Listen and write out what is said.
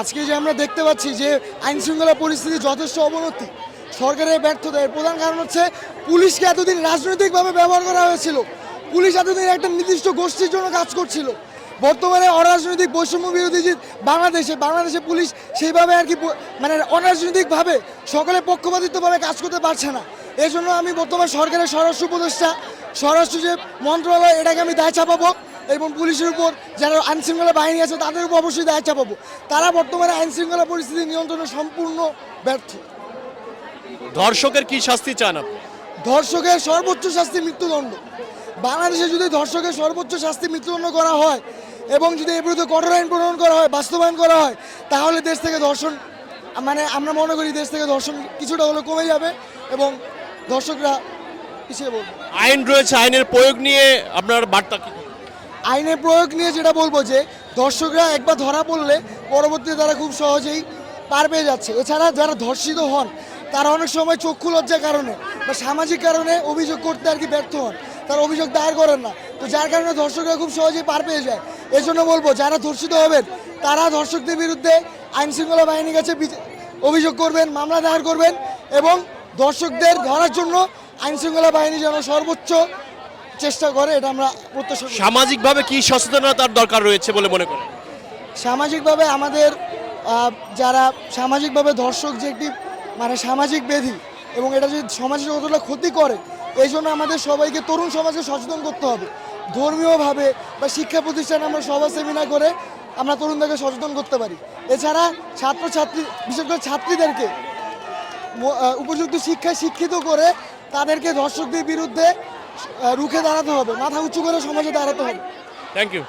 আজকে যে আমরা দেখতে পাচ্ছি যে আইন শৃঙ্খলা পরিস্থিতি যথেষ্ট অবনতি, সরকারের ব্যর্থতা। এর প্রধান কারণ হচ্ছে পুলিশকে এতদিন রাজনৈতিকভাবে ব্যবহার করা হয়েছিল। পুলিশ এতদিন একটা নির্দিষ্ট গোষ্ঠীর জন্য কাজ করছিল। বর্তমানে অরাজনৈতিক বৈষম্য বিরোধী যে বাংলাদেশে পুলিশ সেইভাবে আর কি মানে অরাজনৈতিকভাবে সকলে পক্ষপাতিত্বভাবে কাজ করতে পারছে না। এই জন্য আমি বর্তমান সরকারের স্বরাষ্ট্র উপদেষ্টা, স্বরাষ্ট্র যে মন্ত্রণালয়, এটাকে আমি দায় চাপাবো এবং পুলিশের উপর যারা আইনশৃঙ্খলা বাহিনী আছে তাদের উপর অবশ্যই দায় চাপাবো। তারা বর্তমানে আইনশৃঙ্খলা পরিস্থিতি নিয়ন্ত্রণে সম্পূর্ণ ব্যর্থ। ধর্ষকের কি শাস্তি চান আপনি? ধর্ষকের সর্বোচ্চ শাস্তি মৃত্যুদণ্ড। বাংলাদেশে যদি ধর্ষকের সর্বোচ্চ শাস্তি মৃত্যুদণ্ড করা হয় এবং যদি এর বিরুদ্ধে কঠোর আইন প্রণয়ন করা হয়, বাস্তবায়ন করা হয়, তাহলে দেশ থেকে ধর্ষণ মানে আমরা মনে করি দেশ থেকে ধর্ষণ কিছুটা হলেও কমে যাবে এবং ধর্ষকরা পিছিয়ে পড়বে। আইন রয়েছে, আইনের প্রয়োগ নিয়ে আপনার বার্তা কি? আইনের প্রয়োগ নিয়ে যেটা বলবো যে ধর্ষকরা একবার ধরা পড়লে পরবর্তীতে তারা খুব সহজেই পার পেয়ে যাচ্ছে। এছাড়া যারা ধর্ষিত হন তারা অনেক সময় চক্ষু লজ্জার কারণে বা সামাজিক কারণে অভিযোগ করতে আর কি ব্যর্থ হন, তারা অভিযোগ দায়ের করেন না। তো যার কারণে ধর্ষকরা খুব সহজেই পার পেয়ে যায়। এই জন্য বলবো যারা ধর্ষিত হবেন তারা ধর্ষকদের বিরুদ্ধে আইনশৃঙ্খলা বাহিনীর কাছে অভিযোগ করবেন, মামলা দায়ের করবেন এবং ধর্ষকদের ধরার জন্য আইনশৃঙ্খলা বাহিনী যেন সর্বোচ্চ চেষ্টা করে, এটা আমরা প্রত্যাশা করি। সামাজিকভাবে কি সচেতনতার দরকার রয়েছে বলে মনে করেন? সামাজিকভাবে আমাদের যারা সামাজিকভাবে ধর্ষক যে একটি মানে সামাজিক ব্যাধি এবং এটা যদি সমাজে কতটা ক্ষতি করে, এই জন্য আমাদের সবাইকে তরুণ সমাজকে সচেতন করতে হবে। ধর্মীয়ভাবে বা শিক্ষা প্রতিষ্ঠানে আমরা সভা সেমিনার করে আমরা তরুণদেরকে সচেতন করতে পারি। এছাড়া ছাত্রছাত্রী, বিশেষ করে ছাত্রীদেরকে উপযুক্ত শিক্ষায় শিক্ষিত করে তাদেরকে ধর্ষকদের বিরুদ্ধে রুখে দাঁড়াতে হবে, মাথা উঁচু করে সমাজে দাঁড়াতে হবে। Thank you.